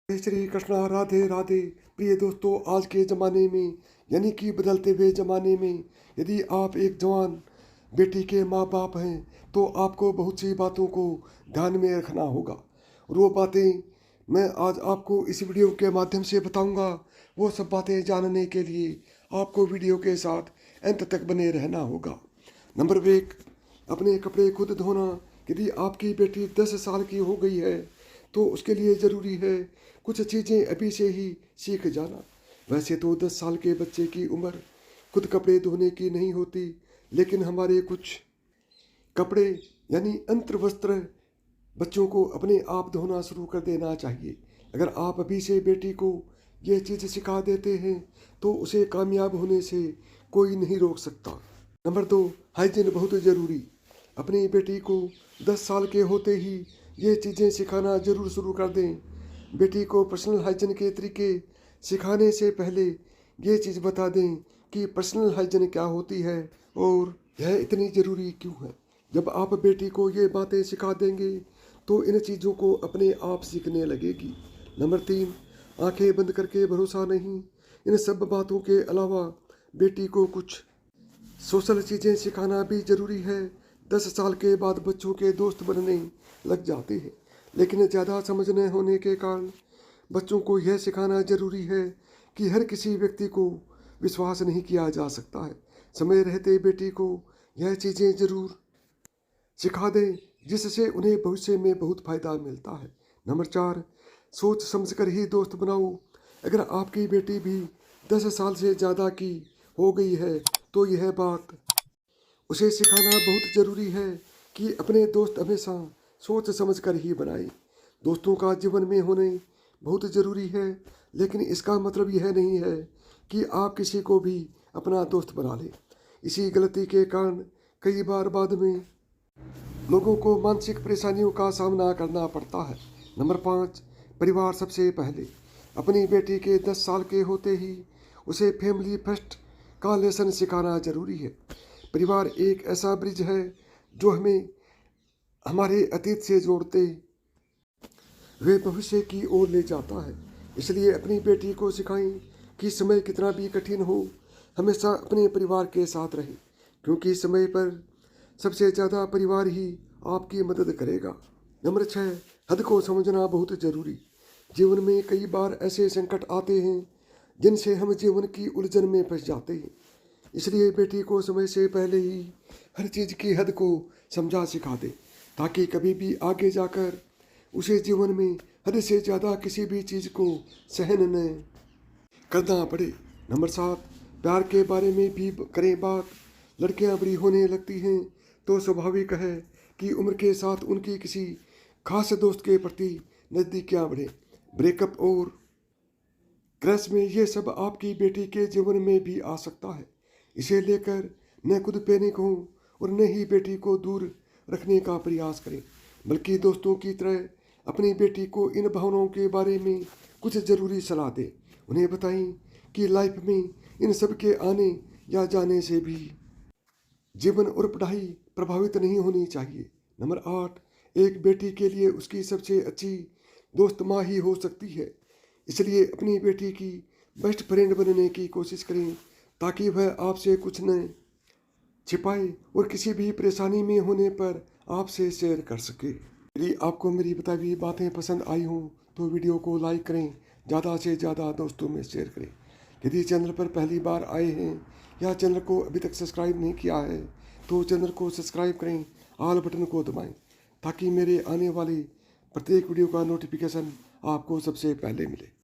जय श्री कृष्णा, राधे राधे। प्रिय दोस्तों, आज के ज़माने में यानी कि बदलते हुए ज़माने में यदि आप एक जवान बेटी के माँ बाप हैं तो आपको बहुत सी बातों को ध्यान में रखना होगा। और वो बातें मैं आज आपको इस वीडियो के माध्यम से बताऊंगा। वो सब बातें जानने के लिए आपको वीडियो के साथ अंत तक बने रहना होगा। नंबर 1, अपने कपड़े खुद धोना। यदि आपकी बेटी 10 साल की हो गई है तो उसके लिए ज़रूरी है कुछ चीज़ें अभी से ही सीख जाना। वैसे तो 10 साल के बच्चे की उम्र खुद कपड़े धोने की नहीं होती, लेकिन हमारे कुछ कपड़े यानी अंतर वस्त्र बच्चों को अपने आप धोना शुरू कर देना चाहिए। अगर आप अभी से बेटी को ये चीज़ सिखा देते हैं तो उसे कामयाब होने से कोई नहीं रोक सकता। नंबर 2, हाइजीन बहुत ज़रूरी। अपनी बेटी को 10 साल के होते ही ये चीज़ें सिखाना ज़रूर शुरू कर दें। बेटी को पर्सनल हाइजीन के तरीके सिखाने से पहले ये चीज़ बता दें कि पर्सनल हाइजीन क्या होती है और यह इतनी ज़रूरी क्यों है। जब आप बेटी को ये बातें सिखा देंगे तो इन चीज़ों को अपने आप सीखने लगेगी। नंबर 3, आंखें बंद करके भरोसा नहीं। इन सब बातों के अलावा बेटी को कुछ सोशल चीज़ें सिखाना भी ज़रूरी है। 10 साल के बाद बच्चों के दोस्त बनने लग जाते हैं, लेकिन ज़्यादा समझ न होने के कारण बच्चों को यह सिखाना ज़रूरी है कि हर किसी व्यक्ति को विश्वास नहीं किया जा सकता है। समय रहते बेटी को यह चीज़ें ज़रूर सिखा दें जिससे उन्हें भविष्य में बहुत फ़ायदा मिलता है। नंबर 4, सोच समझकर ही दोस्त बनाओ। अगर आपकी बेटी भी 10 साल से ज़्यादा की हो गई है तो यह बात उसे सिखाना बहुत ज़रूरी है कि अपने दोस्त हमेशा सोच समझ कर ही बनाए। दोस्तों का जीवन में होने बहुत ज़रूरी है, लेकिन इसका मतलब यह नहीं है कि आप किसी को भी अपना दोस्त बना लें। इसी गलती के कारण कई बार बाद में लोगों को मानसिक परेशानियों का सामना करना पड़ता है। नंबर 5, परिवार सबसे पहले। अपनी बेटी के 10 साल के होते ही उसे फैमिली फर्स्ट का लेसन सिखाना ज़रूरी है। परिवार एक ऐसा ब्रिज है जो हमें हमारे अतीत से जोड़ते हुए भविष्य की ओर ले जाता है। इसलिए अपनी बेटी को सिखाएं कि समय कितना भी कठिन हो, हमेशा अपने परिवार के साथ रहें, क्योंकि समय पर सबसे ज़्यादा परिवार ही आपकी मदद करेगा। नंबर 6, हद को समझना बहुत ज़रूरी। जीवन में कई बार ऐसे संकट आते हैं जिनसे हम जीवन की उलझन में फंस जाते हैं। इसलिए बेटी को समय से पहले ही हर चीज़ की हद को समझा सिखा दे, ताकि कभी भी आगे जाकर उसे जीवन में हद से ज़्यादा किसी भी चीज़ को सहन न करना पड़े। नंबर 7, प्यार के बारे में भी करें बात। लड़कियां बड़ी होने लगती हैं तो स्वाभाविक है कि उम्र के साथ उनकी किसी खास दोस्त के प्रति नज़दीकियाँ बढ़े। ब्रेकअप और क्रश में ये सब आपकी बेटी के जीवन में भी आ सकता है। इसे लेकर न खुद पैनिक हो और न ही बेटी को दूर रखने का प्रयास करें, बल्कि दोस्तों की तरह अपनी बेटी को इन भावनाओं के बारे में कुछ ज़रूरी सलाह दें। उन्हें बताएं कि लाइफ में इन सब के आने या जाने से भी जीवन और पढ़ाई प्रभावित नहीं होनी चाहिए। नंबर 8, एक बेटी के लिए उसकी सबसे अच्छी दोस्त माँ ही हो सकती है। इसलिए अपनी बेटी की बेस्ट फ्रेंड बनने की कोशिश करें, ताकि वह आपसे कुछ न छिपाए और किसी भी परेशानी में होने पर आपसे शेयर कर सके। यदि आपको मेरी बताई हुई बातें पसंद आई हों तो वीडियो को लाइक करें, ज़्यादा से ज़्यादा दोस्तों में शेयर करें। यदि चैनल पर पहली बार आए हैं या चैनल को अभी तक सब्सक्राइब नहीं किया है तो चैनल को सब्सक्राइब करें, ऑल बटन को दबाएं, ताकि मेरे आने वाली प्रत्येक वीडियो का नोटिफिकेशन आपको सबसे पहले मिले।